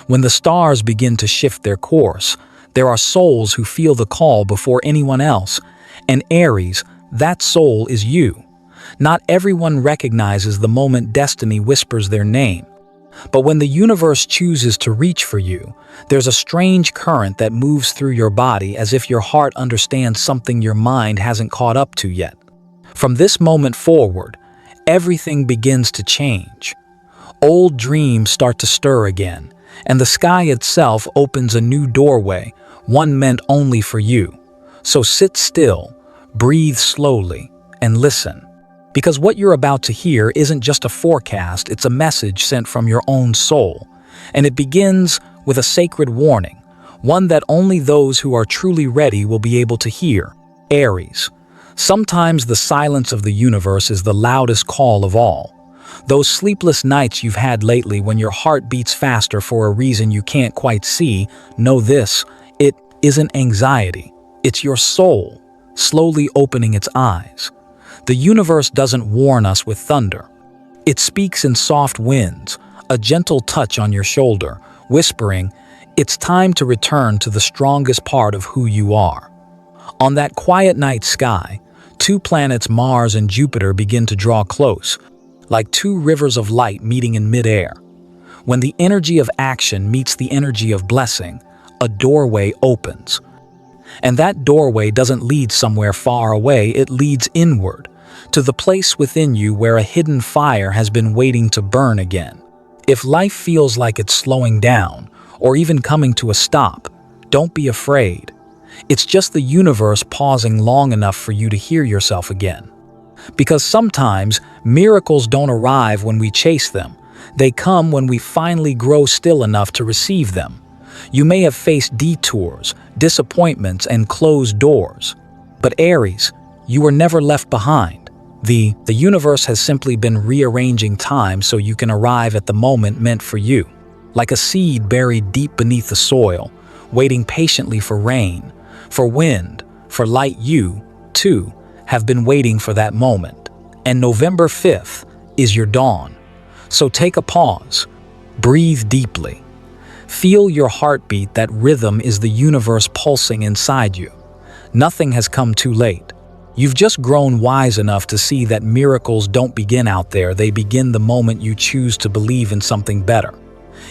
When the stars begin to shift their course, there are souls who feel the call before anyone else. And Aries, that soul is you. Not everyone recognizes the moment destiny whispers their name. But when the universe chooses to reach for you, there's a strange current that moves through your body as if your heart understands something your mind hasn't caught up to yet. From this moment forward, everything begins to change. Old dreams start to stir again, and the sky itself opens a new doorway, one meant only for you. So sit still, breathe slowly, and listen. Because what you're about to hear isn't just a forecast, it's a message sent from your own soul. And it begins with a sacred warning, one that only those who are truly ready will be able to hear. Aries. Sometimes the silence of the universe is the loudest call of all. Those sleepless nights you've had lately when your heart beats faster for a reason you can't quite see, know this, it isn't anxiety. It's your soul, slowly opening its eyes. The universe doesn't warn us with thunder. It speaks in soft winds, a gentle touch on your shoulder, whispering, it's time to return to the strongest part of who you are. On that quiet night sky, two planets Mars and Jupiter begin to draw close, like two rivers of light meeting in midair. When the energy of action meets the energy of blessing, a doorway opens. And that doorway doesn't lead somewhere far away, it leads inward, to the place within you where a hidden fire has been waiting to burn again. If life feels like it's slowing down, or even coming to a stop, don't be afraid. It's just the universe pausing long enough for you to hear yourself again. Because sometimes miracles don't arrive when we chase them. They come when we finally grow still enough to receive them. You may have faced detours, disappointments, and closed doors. But Aries, you were never left behind. The universe has simply been rearranging time so you can arrive at the moment meant for you. Like a seed buried deep beneath the soil, waiting patiently for rain, for wind, for light, you, too, have been waiting for that moment. And November 5th is your dawn. So take a pause, breathe deeply. Feel your heartbeat, that rhythm is the universe pulsing inside you. Nothing has come too late. You've just grown wise enough to see that miracles don't begin out there, they begin the moment you choose to believe in something better.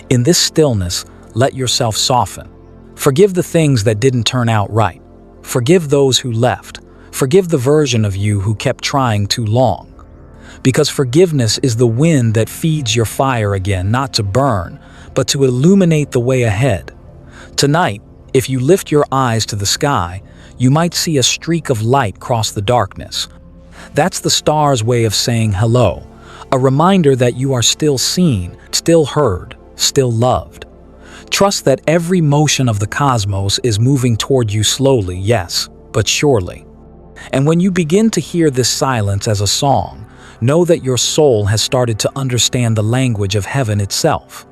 In this stillness, let yourself soften. Forgive the things that didn't turn out right. Forgive those who left. Forgive the version of you who kept trying too long. Because forgiveness is the wind that feeds your fire again, not to burn, but to illuminate the way ahead. Tonight, if you lift your eyes to the sky, you might see a streak of light cross the darkness. That's the stars' way of saying hello, a reminder that you are still seen, still heard, still loved. Trust that every motion of the cosmos is moving toward you slowly, yes, but surely. And when you begin to hear this silence as a song, know that your soul has started to understand the language of heaven itself.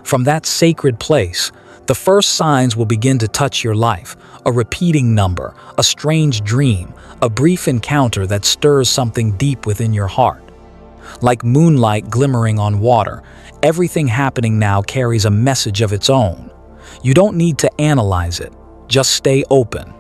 From that sacred place, the first signs will begin to touch your life, a repeating number, a strange dream, a brief encounter that stirs something deep within your heart. Like moonlight glimmering on water, everything happening now carries a message of its own. You don't need to analyze it, just stay open.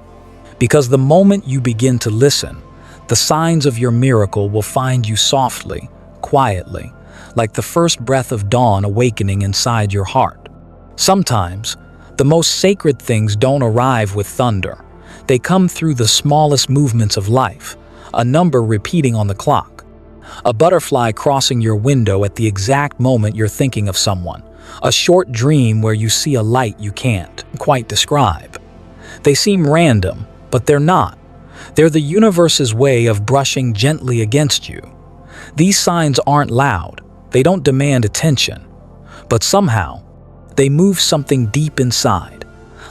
Because the moment you begin to listen, the signs of your miracle will find you softly, quietly, like the first breath of dawn awakening inside your heart. Sometimes, the most sacred things don't arrive with thunder. They come through the smallest movements of life, a number repeating on the clock, a butterfly crossing your window at the exact moment you're thinking of someone, a short dream where you see a light you can't quite describe. They seem random, but they're not. They're the universe's way of brushing gently against you. These signs aren't loud, they don't demand attention, but somehow, they move something deep inside,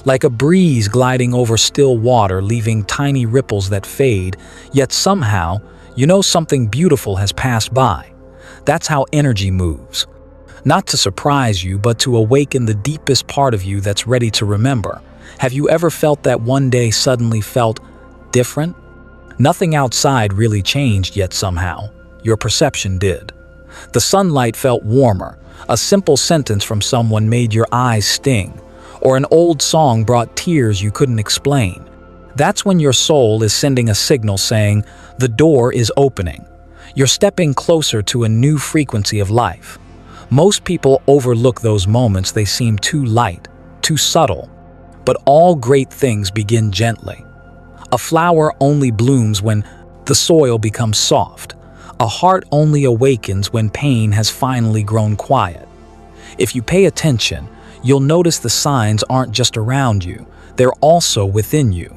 like a breeze gliding over still water, leaving tiny ripples that fade, yet somehow, you know something beautiful has passed by. That's how energy moves. Not to surprise you, but to awaken the deepest part of you that's ready to remember. Have you ever felt that one day suddenly felt different? Nothing outside really changed, yet somehow, your perception did. The sunlight felt warmer, a simple sentence from someone made your eyes sting, or an old song brought tears you couldn't explain. That's when your soul is sending a signal saying, the door is opening. You're stepping closer to a new frequency of life. Most people overlook those moments. They seem too light, too subtle. But all great things begin gently. A flower only blooms when the soil becomes soft. A heart only awakens when pain has finally grown quiet. If you pay attention, you'll notice the signs aren't just around you, they're also within you.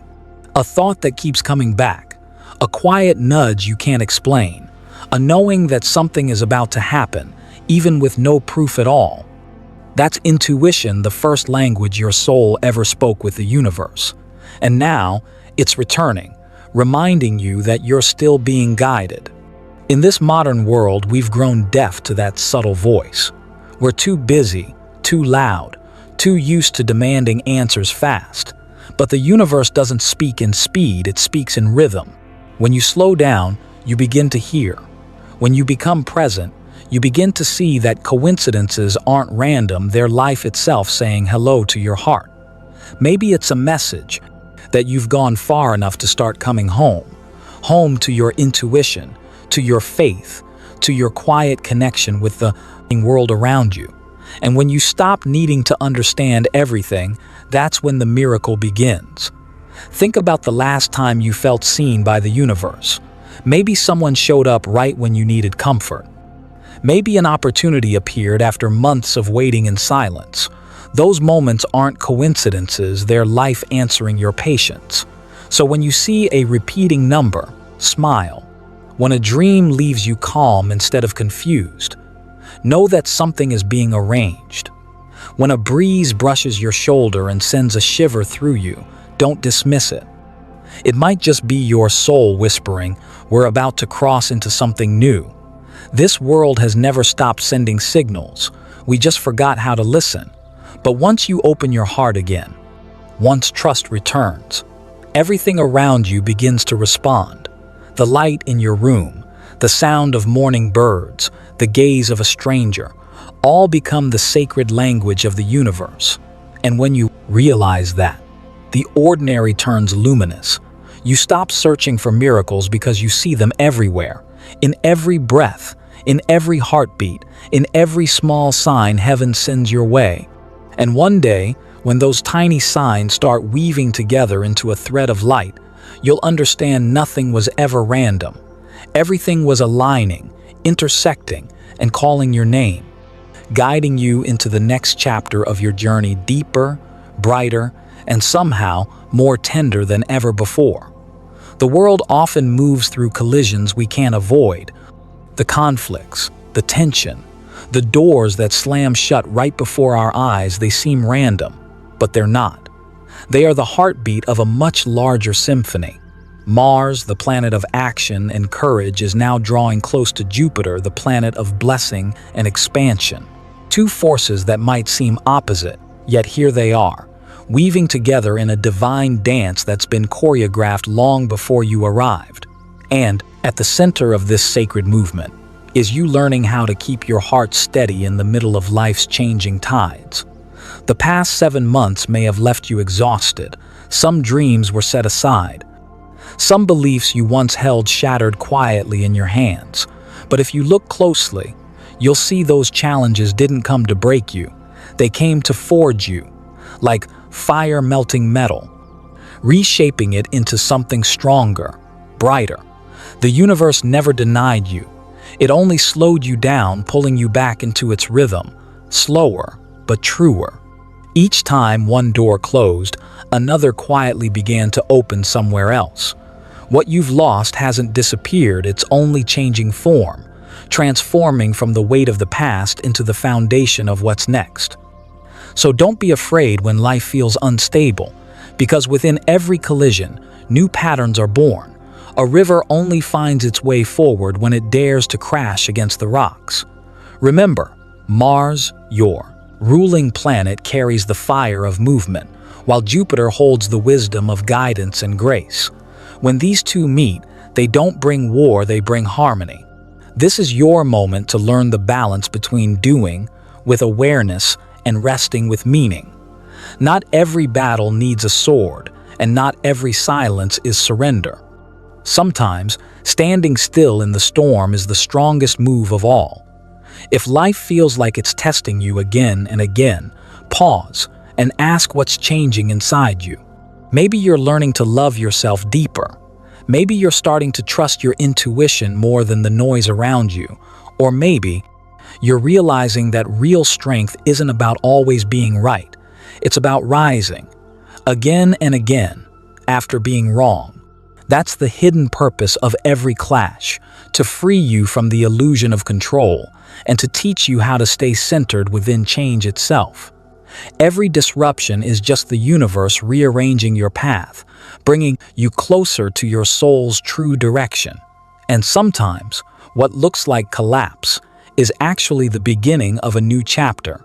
A thought that keeps coming back, a quiet nudge you can't explain, a knowing that something is about to happen, even with no proof at all. That's intuition, the first language your soul ever spoke with the universe. And now, it's returning, reminding you that you're still being guided. In this modern world, we've grown deaf to that subtle voice. We're too busy, too loud, too used to demanding answers fast. But the universe doesn't speak in speed, it speaks in rhythm. When you slow down, you begin to hear. When you become present, you begin to see that coincidences aren't random, they're life itself saying hello to your heart. Maybe it's a message that you've gone far enough to start coming home. Home to your intuition, to your faith, to your quiet connection with the world around you. And when you stop needing to understand everything, that's when the miracle begins. Think about the last time you felt seen by the universe. Maybe someone showed up right when you needed comfort. Maybe an opportunity appeared after months of waiting in silence. Those moments aren't coincidences, they're life answering your patience. So when you see a repeating number, smile. When a dream leaves you calm instead of confused, know that something is being arranged. When a breeze brushes your shoulder and sends a shiver through you, don't dismiss it. It might just be your soul whispering, we're about to cross into something new. This world has never stopped sending signals. We just forgot how to listen. But once you open your heart again, once trust returns, everything around you begins to respond. The light in your room, the sound of morning birds, the gaze of a stranger, all become the sacred language of the universe. And when you realize that, the ordinary turns luminous. You stop searching for miracles because you see them everywhere. In every breath, in every heartbeat, in every small sign heaven sends your way. And one day, when those tiny signs start weaving together into a thread of light, you'll understand nothing was ever random. Everything was aligning, intersecting, and calling your name, guiding you into the next chapter of your journey, deeper, brighter, and somehow more tender than ever before. The world often moves through collisions we can't avoid. The conflicts, the tension, the doors that slam shut right before our eyes, they seem random, but they're not. They are the heartbeat of a much larger symphony. Mars, the planet of action and courage, is now drawing close to Jupiter, the planet of blessing and expansion. Two forces that might seem opposite, yet here they are, weaving together in a divine dance that's been choreographed long before you arrived. And at the center of this sacred movement is you learning how to keep your heart steady in the middle of life's changing tides. The past 7 months may have left you exhausted. Some dreams were set aside. Some beliefs you once held shattered quietly in your hands. But if you look closely, you'll see those challenges didn't come to break you. They came to forge you, like fire melting metal, reshaping it into something stronger, brighter. The universe never denied you. It only slowed you down, pulling you back into its rhythm, slower but truer. Each time one door closed, another quietly began to open somewhere else. What you've lost hasn't disappeared, it's only changing form, transforming from the weight of the past into the foundation of what's next. So don't be afraid when life feels unstable, because within every collision, new patterns are born. A river only finds its way forward when it dares to crash against the rocks. Remember, Mars, your ruling planet, carries the fire of movement, while Jupiter holds the wisdom of guidance and grace. When these two meet, they don't bring war, they bring harmony. This is your moment to learn the balance between doing with awareness and resting with meaning. Not every battle needs a sword, and not every silence is surrender. Sometimes, standing still in the storm is the strongest move of all. If life feels like it's testing you again and again, pause and ask what's changing inside you. Maybe you're learning to love yourself deeper. Maybe you're starting to trust your intuition more than the noise around you. Or maybe you're realizing that real strength isn't about always being right. It's about rising, again and again, after being wrong. That's the hidden purpose of every clash, to free you from the illusion of control and to teach you how to stay centered within change itself. Every disruption is just the universe rearranging your path, bringing you closer to your soul's true direction. And sometimes, what looks like collapse is actually the beginning of a new chapter.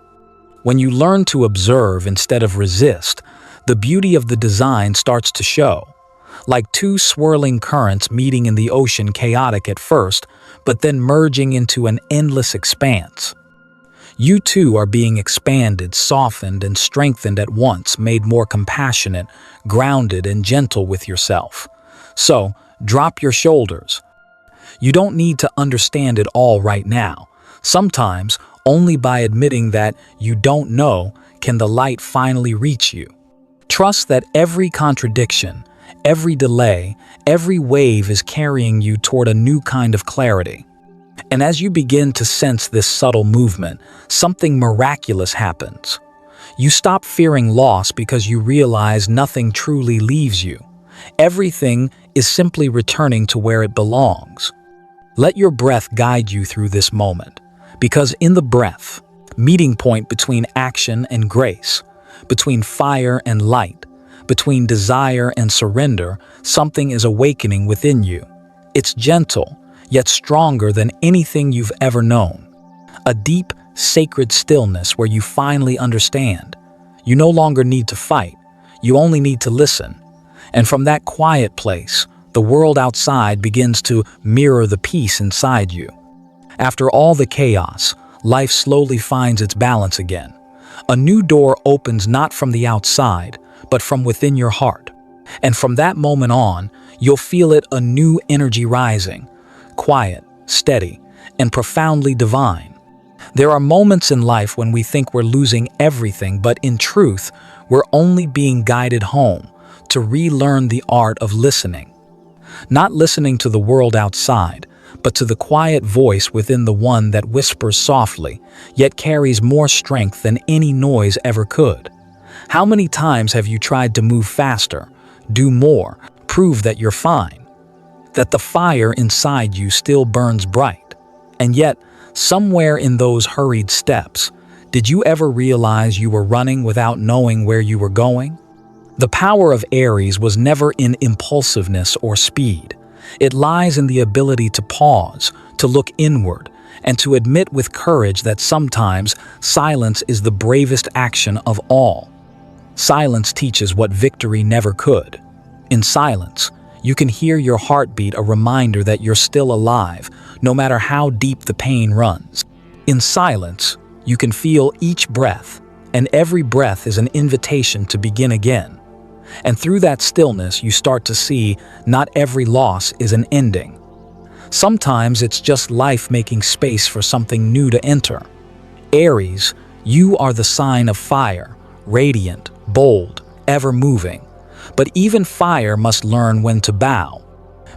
When you learn to observe instead of resist, the beauty of the design starts to show. Like two swirling currents meeting in the ocean, chaotic at first, but then merging into an endless expanse. You too are being expanded, softened, and strengthened at once, made more compassionate, grounded, and gentle with yourself. So, drop your shoulders. You don't need to understand it all right now. Sometimes, only by admitting that you don't know can the light finally reach you. Trust that every contradiction, every delay, every wave is carrying you toward a new kind of clarity. And as you begin to sense this subtle movement, something miraculous happens. You stop fearing loss because you realize nothing truly leaves you. Everything is simply returning to where it belongs. Let your breath guide you through this moment, because in the breath, meeting point between action and grace, between fire and light, between desire and surrender, something is awakening within you. It's gentle, yet stronger than anything you've ever known. A deep, sacred stillness where you finally understand. You no longer need to fight, you only need to listen. And from that quiet place, the world outside begins to mirror the peace inside you. After all the chaos, life slowly finds its balance again. A new door opens not from the outside, but from within your heart. And from that moment on, you'll feel it, a new energy rising, quiet, steady, and profoundly divine. There are moments in life when we think we're losing everything, but in truth, we're only being guided home to relearn the art of listening. Not listening to the world outside, but to the quiet voice within, the one that whispers softly, yet carries more strength than any noise ever could. How many times have you tried to move faster, do more, prove that you're fine, that the fire inside you still burns bright? And yet, somewhere in those hurried steps, did you ever realize you were running without knowing where you were going? The power of Aries was never in impulsiveness or speed. It lies in the ability to pause, to look inward, and to admit with courage that sometimes silence is the bravest action of all. Silence teaches what victory never could. In silence, you can hear your heartbeat, a reminder that you're still alive, no matter how deep the pain runs. In silence, you can feel each breath, and every breath is an invitation to begin again. And through that stillness, you start to see not every loss is an ending. Sometimes it's just life making space for something new to enter. Aries, you are the sign of fire, radiant, bold, ever moving. But even fire must learn when to bow,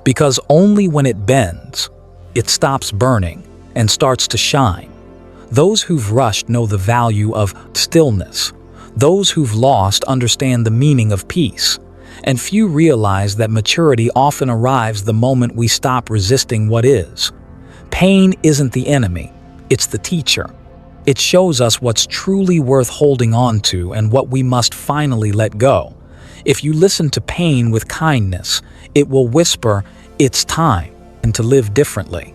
because only when it bends, it stops burning and starts to shine. Those who've rushed know the value of stillness. Those who've lost understand the meaning of peace. And few realize that maturity often arrives the moment we stop resisting what is. Pain isn't the enemy, it's the teacher. It shows us what's truly worth holding on to and what we must finally let go. If you listen to pain with kindness, it will whisper, "It's time," and to live differently.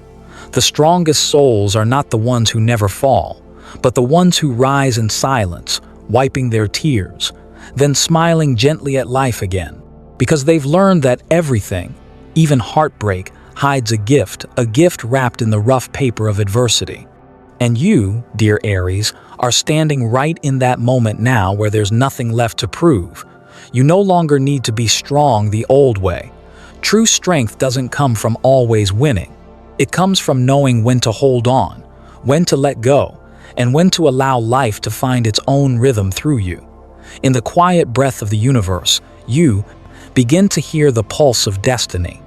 The strongest souls are not the ones who never fall, but the ones who rise in silence, wiping their tears, then smiling gently at life again, because they've learned that everything, even heartbreak, hides a gift wrapped in the rough paper of adversity. And you, dear Aries, are standing right in that moment now where there's nothing left to prove. You no longer need to be strong the old way. True strength doesn't come from always winning. It comes from knowing when to hold on, when to let go, and when to allow life to find its own rhythm through you. In the quiet breath of the universe, you begin to hear the pulse of destiny.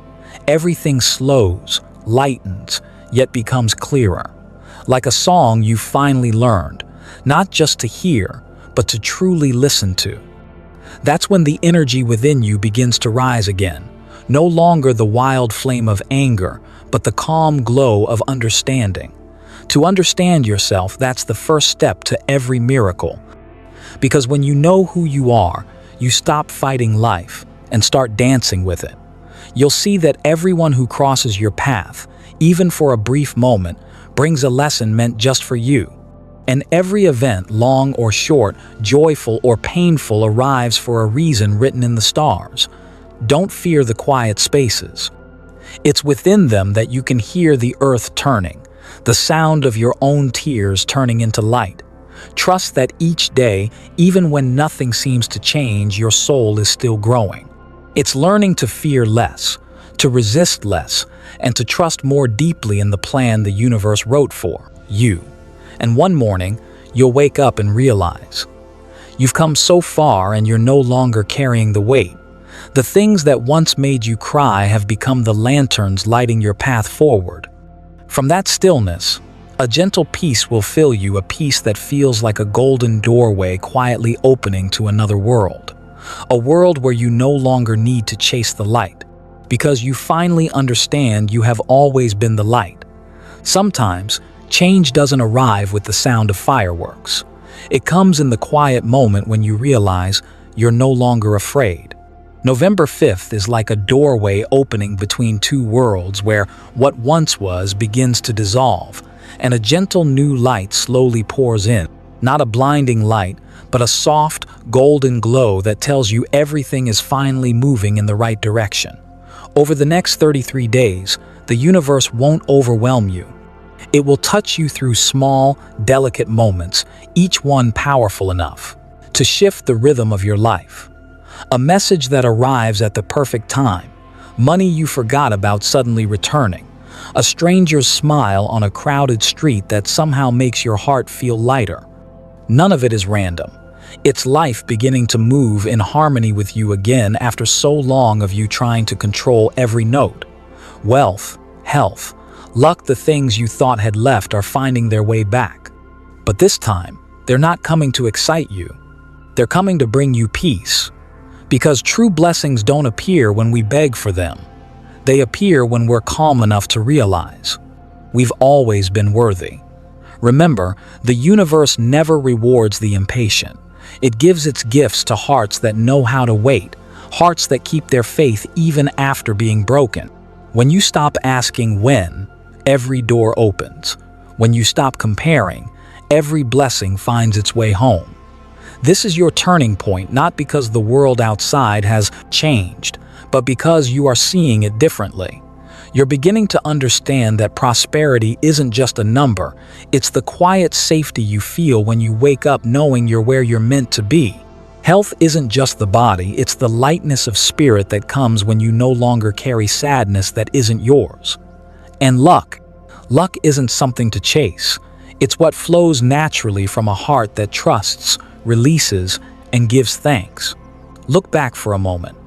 Everything slows, lightens, yet becomes clearer. Like a song you finally learned, not just to hear, but to truly listen to. That's when the energy within you begins to rise again. No longer the wild flame of anger, but the calm glow of understanding. To understand yourself, that's the first step to every miracle. Because when you know who you are, you stop fighting life and start dancing with it. You'll see that everyone who crosses your path, even for a brief moment, brings a lesson meant just for you. And every event, long or short, joyful or painful, arrives for a reason written in the stars. Don't fear the quiet spaces. It's within them that you can hear the earth turning, the sound of your own tears turning into light. Trust that each day, even when nothing seems to change, your soul is still growing. It's learning to fear less, to resist less, and to trust more deeply in the plan the universe wrote for you. And one morning, you'll wake up and realize you've come so far and you're no longer carrying the weight. The things that once made you cry have become the lanterns lighting your path forward. From that stillness, a gentle peace will fill you, a peace that feels like a golden doorway quietly opening to another world. A world where you no longer need to chase the light, because you finally understand you have always been the light. Sometimes, change doesn't arrive with the sound of fireworks. It comes in the quiet moment when you realize you're no longer afraid. November 5th is like a doorway opening between two worlds where what once was begins to dissolve, and a gentle new light slowly pours in. Not a blinding light, but a soft, golden glow that tells you everything is finally moving in the right direction. Over the next 33 days, the universe won't overwhelm you. It will touch you through small, delicate moments, each one powerful enough to shift the rhythm of your life. A message that arrives at the perfect time, money you forgot about suddenly returning, a stranger's smile on a crowded street that somehow makes your heart feel lighter. None of it is random. It's life beginning to move in harmony with you again after so long of you trying to control every note. Wealth, health, luck, the things you thought had left are finding their way back. But this time, they're not coming to excite you. They're coming to bring you peace. Because true blessings don't appear when we beg for them. They appear when we're calm enough to realize we've always been worthy. Remember, the universe never rewards the impatient. It gives its gifts to hearts that know how to wait, hearts that keep their faith even after being broken. When you stop asking when, every door opens. When you stop comparing, every blessing finds its way home. This is your turning point, not because the world outside has changed, but because you are seeing it differently. You're beginning to understand that prosperity isn't just a number, it's the quiet safety you feel when you wake up knowing you're where you're meant to be. Health isn't just the body, it's the lightness of spirit that comes when you no longer carry sadness that isn't yours. And luck. Luck isn't something to chase. It's what flows naturally from a heart that trusts, releases, and gives thanks. Look back for a moment.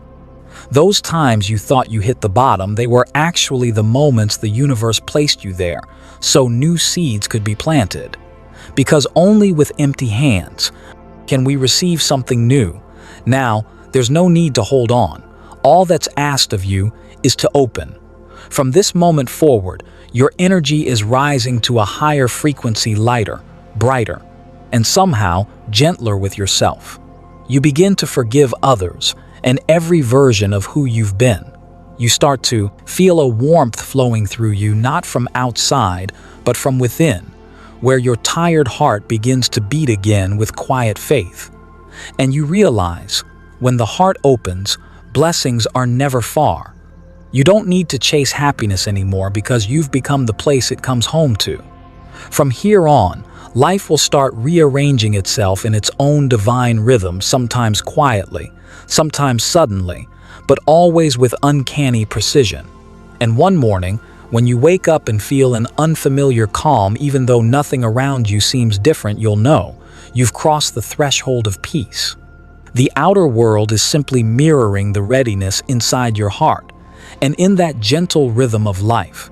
Those times you thought you hit the bottom, they were actually the moments the universe placed you there, so new seeds could be planted. Because only with empty hands can we receive something new. Now, there's no need to hold on. All that's asked of you is to open. From this moment forward, your energy is rising to a higher frequency, lighter, brighter, and somehow gentler with yourself. You begin to forgive others and every version of who you've been. You start to feel a warmth flowing through you, not from outside, but from within, where your tired heart begins to beat again with quiet faith. And you realize, when the heart opens, blessings are never far. You don't need to chase happiness anymore because you've become the place it comes home to. From here on, life will start rearranging itself in its own divine rhythm, sometimes quietly, sometimes suddenly, but always with uncanny precision. And one morning, when you wake up and feel an unfamiliar calm even though nothing around you seems different, you'll know you've crossed the threshold of peace. The outer world is simply mirroring the readiness inside your heart, and in that gentle rhythm of life,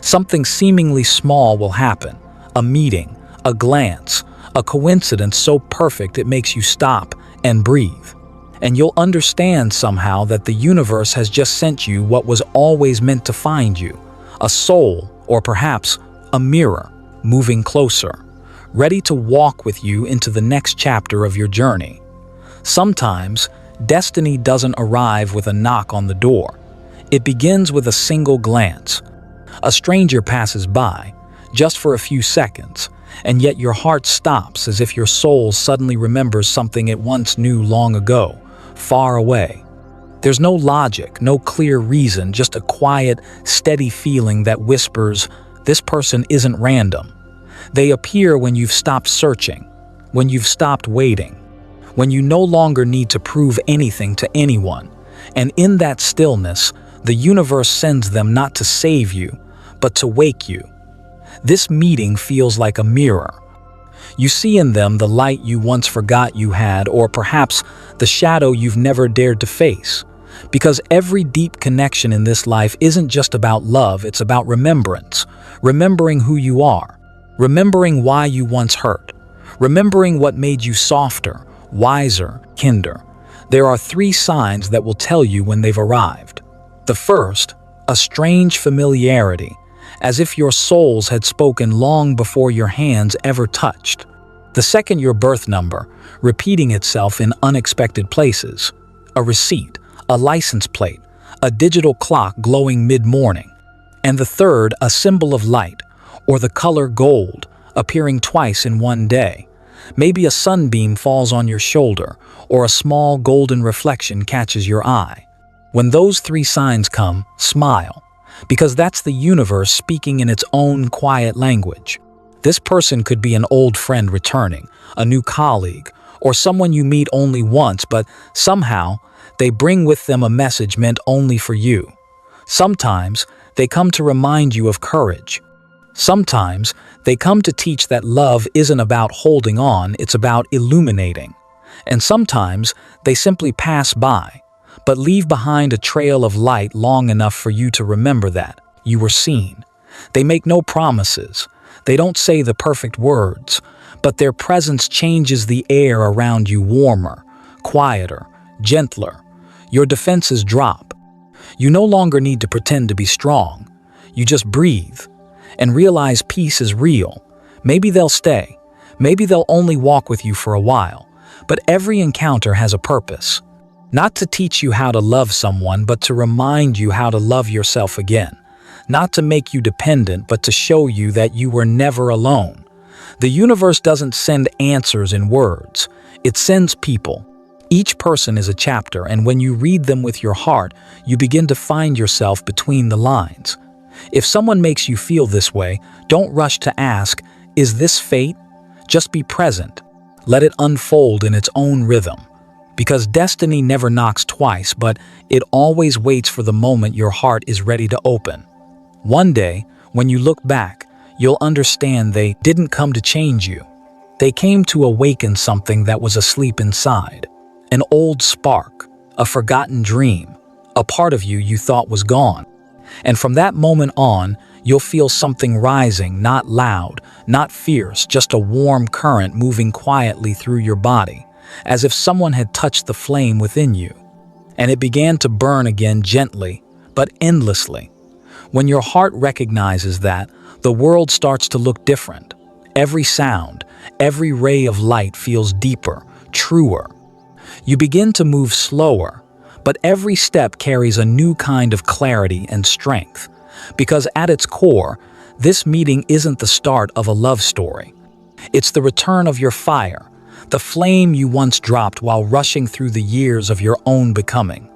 something seemingly small will happen. A meeting, a glance, a coincidence so perfect it makes you stop and breathe. And you'll understand somehow that the universe has just sent you what was always meant to find you, a soul, or perhaps a mirror, moving closer, ready to walk with you into the next chapter of your journey. Sometimes, destiny doesn't arrive with a knock on the door. It begins with a single glance. A stranger passes by, just for a few seconds, and yet your heart stops as if your soul suddenly remembers something it once knew long ago, far away. There's no logic, no clear reason, just a quiet, steady feeling that whispers, this person isn't random. They appear when you've stopped searching, when you've stopped waiting, when you no longer need to prove anything to anyone. And in that stillness, the universe sends them not to save you, but to wake you. This meeting feels like a mirror. You see in them the light you once forgot you had, or perhaps the shadow you've never dared to face. Because every deep connection in this life isn't just about love, it's about remembrance. Remembering who you are. Remembering why you once hurt. Remembering what made you softer, wiser, kinder. There are 3 signs that will tell you when they've arrived. The first, a strange familiarity, as if your souls had spoken long before your hands ever touched. The second, your birth number, repeating itself in unexpected places. A receipt, a license plate, a digital clock glowing mid-morning. And the third, a symbol of light, or the color gold, appearing twice in one day. Maybe a sunbeam falls on your shoulder, or a small golden reflection catches your eye. When those 3 signs come, smile, because that's the universe speaking in its own quiet language. This person could be an old friend returning, a new colleague, or someone you meet only once, but somehow they bring with them a message meant only for you. Sometimes they come to remind you of courage. Sometimes they come to teach that love isn't about holding on, it's about illuminating. And sometimes they simply pass by, but leave behind a trail of light long enough for you to remember that you were seen. They make no promises. They don't say the perfect words, but their presence changes the air around you warmer, quieter, gentler. Your defenses drop. You no longer need to pretend to be strong. You just breathe and realize peace is real. Maybe they'll stay. Maybe they'll only walk with you for a while. But every encounter has a purpose. Not to teach you how to love someone, but to remind you how to love yourself again. Not to make you dependent, but to show you that you were never alone. The universe doesn't send answers in words. It sends people. Each person is a chapter, and when you read them with your heart, you begin to find yourself between the lines. If someone makes you feel this way, don't rush to ask, is this fate? Just be present. Let it unfold in its own rhythm. Because destiny never knocks twice, but it always waits for the moment your heart is ready to open. One day, when you look back, you'll understand they didn't come to change you. They came to awaken something that was asleep inside. An old spark, a forgotten dream, a part of you you thought was gone. And from that moment on, you'll feel something rising, not loud, not fierce, just a warm current moving quietly through your body, as if someone had touched the flame within you. And it began to burn again gently, but endlessly. When your heart recognizes that, the world starts to look different. Every sound, every ray of light feels deeper, truer. You begin to move slower, but every step carries a new kind of clarity and strength. Because at its core, this meeting isn't the start of a love story. It's the return of your fire, the flame you once dropped while rushing through the years of your own becoming.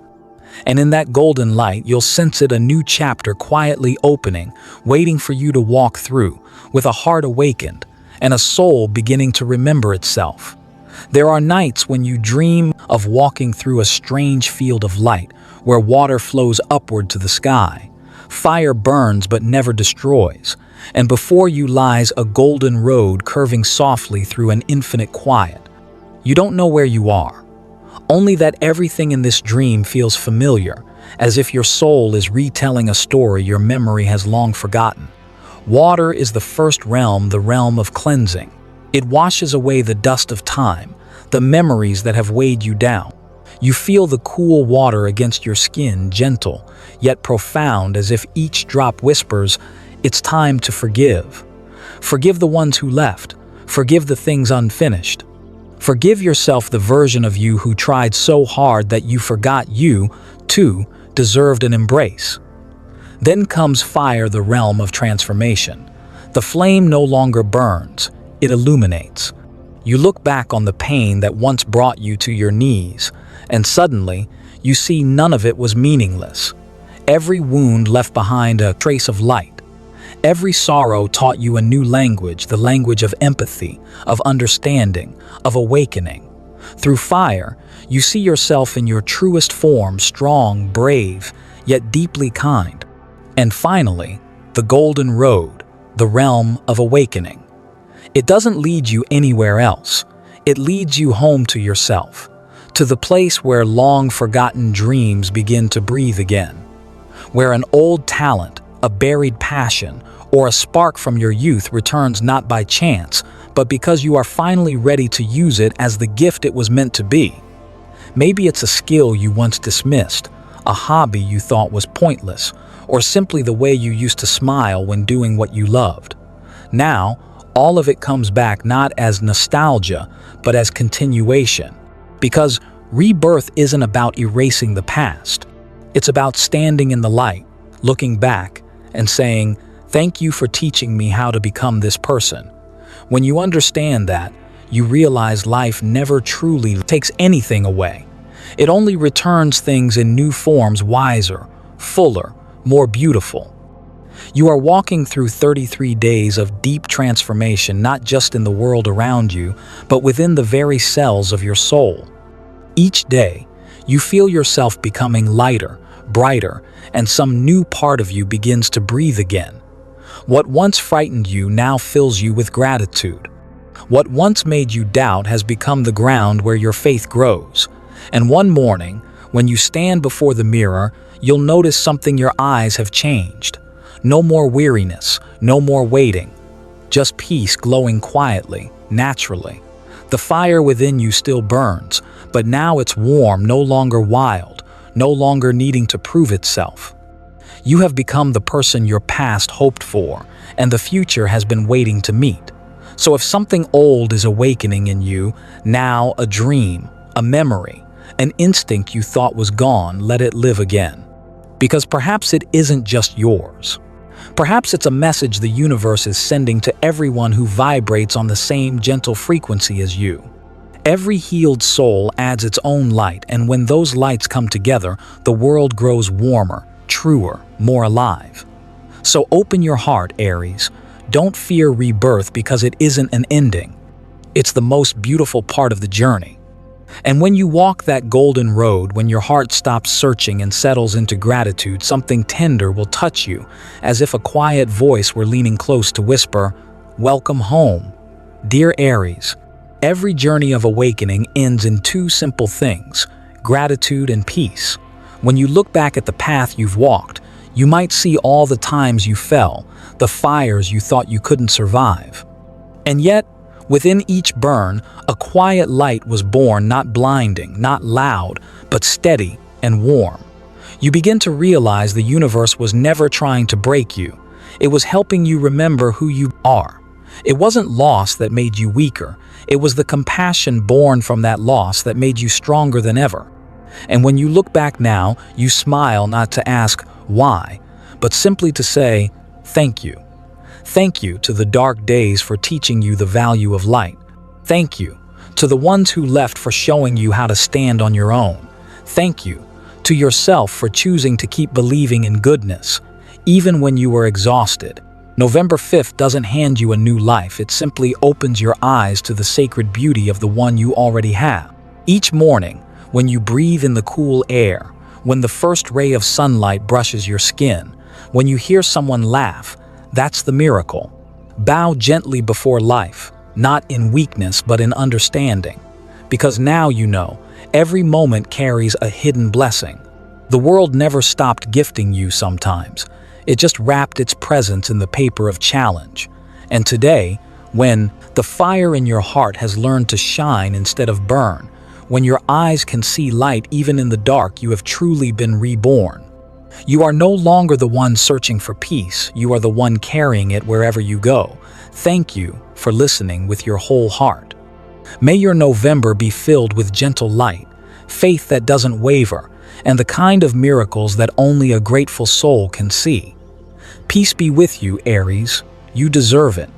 And in that golden light, you'll sense it, a new chapter quietly opening, waiting for you to walk through, with a heart awakened and a soul beginning to remember itself. There are nights when you dream of walking through a strange field of light, where water flows upward to the sky. Fire burns but never destroys, and before you lies a golden road curving softly through an infinite quiet. You don't know where you are, only that everything in this dream feels familiar, as if your soul is retelling a story your memory has long forgotten. Water is the first realm, the realm of cleansing. It washes away the dust of time, the memories that have weighed you down. You feel the cool water against your skin, gentle, yet profound, as if each drop whispers, "It's time to forgive." Forgive the ones who left. Forgive the things unfinished. Forgive yourself, the version of you who tried so hard that you forgot you, too, deserved an embrace. Then comes fire, the realm of transformation. The flame no longer burns, it illuminates. You look back on the pain that once brought you to your knees, and suddenly, you see none of it was meaningless. Every wound left behind a trace of light. Every sorrow taught you a new language, the language of empathy, of understanding, of awakening. Through fire, you see yourself in your truest form, strong, brave, yet deeply kind. And finally, the golden road, the realm of awakening. It doesn't lead you anywhere else. It leads you home to yourself, to the place where long-forgotten dreams begin to breathe again, where an old talent, a buried passion, or a spark from your youth returns not by chance, but because you are finally ready to use it as the gift it was meant to be. Maybe it's a skill you once dismissed, a hobby you thought was pointless, or simply the way you used to smile when doing what you loved. Now, all of it comes back not as nostalgia, but as continuation. Because rebirth isn't about erasing the past. It's about standing in the light, looking back, and saying, "Thank you for teaching me how to become this person." When you understand that, you realize life never truly takes anything away. It only returns things in new forms, wiser, fuller, more beautiful. You are walking through 33 days of deep transformation, not just in the world around you, but within the very cells of your soul. Each day, you feel yourself becoming lighter, brighter, and some new part of you begins to breathe again. What once frightened you now fills you with gratitude. What once made you doubt has become the ground where your faith grows. And one morning, when you stand before the mirror, you'll notice something: your eyes have changed. No more weariness, no more waiting. Just peace glowing quietly, naturally. The fire within you still burns, but now it's warm, no longer wild, no longer needing to prove itself. You have become the person your past hoped for, and the future has been waiting to meet. So if something old is awakening in you, now a dream, a memory, an instinct you thought was gone, let it live again. Because perhaps it isn't just yours. Perhaps it's a message the universe is sending to everyone who vibrates on the same gentle frequency as you. Every healed soul adds its own light, and when those lights come together, the world grows warmer, truer, more alive. So open your heart, Aries. Don't fear rebirth because it isn't an ending. It's the most beautiful part of the journey. And when you walk that golden road, when your heart stops searching and settles into gratitude, something tender will touch you, as if a quiet voice were leaning close to whisper, "Welcome home." Dear Aries, every journey of awakening ends in two simple things: gratitude and peace. When you look back at the path you've walked, you might see all the times you fell, the fires you thought you couldn't survive. And yet, within each burn, a quiet light was born, not blinding, not loud, but steady and warm. You begin to realize the universe was never trying to break you. It was helping you remember who you are. It wasn't loss that made you weaker. It was the compassion born from that loss that made you stronger than ever. And when you look back now, you smile, not to ask why, but simply to say, thank you. Thank you to the dark days for teaching you the value of light. Thank you to the ones who left for showing you how to stand on your own. Thank you To yourself for choosing to keep believing in goodness, even when you were exhausted. November 5th doesn't hand you a new life, it simply opens your eyes to the sacred beauty of the one you already have. Each morning, when you breathe in the cool air, when the first ray of sunlight brushes your skin, when you hear someone laugh, that's the miracle. Bow gently before life, not in weakness but in understanding. Because now you know, every moment carries a hidden blessing. The world never stopped gifting you sometimes. It just wrapped its presence in the paper of challenge. And today, when the fire in your heart has learned to shine instead of burn, when your eyes can see light even in the dark, you have truly been reborn. You are no longer the one searching for peace, you are the one carrying it wherever you go. Thank you for listening with your whole heart. May your November be filled with gentle light, faith that doesn't waver, and the kind of miracles that only a grateful soul can see. Peace be with you, Aries. You deserve it.